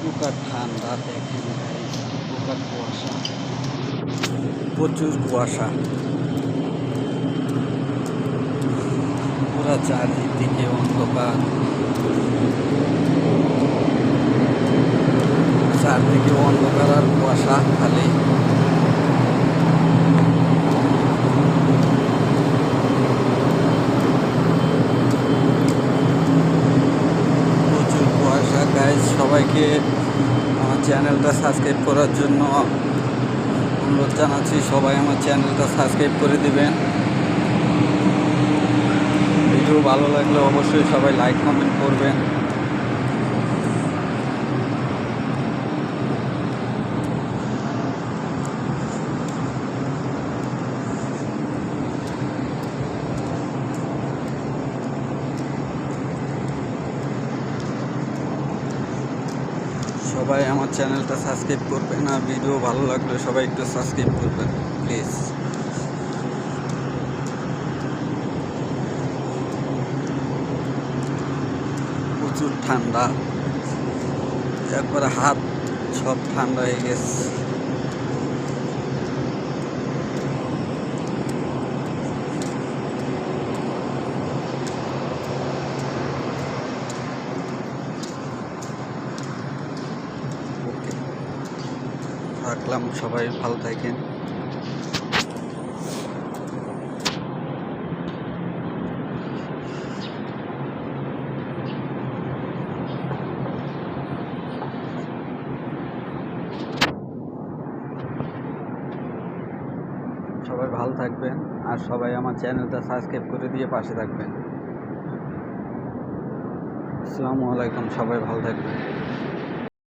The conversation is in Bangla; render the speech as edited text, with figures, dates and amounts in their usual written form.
প্রকার ঠান্ডা দেখেন গাইস, প্রকার কুয়াশা, প্রচুর কুয়াশা, পুরা চারিদিকে অন্ধকার, চারদিকে অন্ধকার আর কুয়াশা খালি। প্রচুর কুয়াশা গাইস। সবাইকে আমার চ্যানেলটা সাবস্ক্রাইব করার জন্য অনুরোধ জানাচ্ছি। সবাই আমার চ্যানেলটা সাবস্ক্রাইব করে দিবেন। ভিডিও ভালো লাগলে অবশ্যই সবাই লাইক কমেন্ট করবেন। সবাই আমার চ্যানেলটা সাবস্ক্রাইব করবেন, আর ভিডিও ভালো লাগলে সবাই একটু সাবস্ক্রাইব করবেন প্লিজ। প্রচুর ঠান্ডা, একবারে হাত সব ঠান্ডা হয়ে গেছে। রাখলাম, সবাই ভালো থাকেন। সবাই ভালো থাকবেন, আর সবাই আমার চ্যানেলটা সাবস্ক্রাইব করে দিয়ে পাশে থাকবেন। আসসালামু আলাইকুম, সবাই ভালো থাকবেন।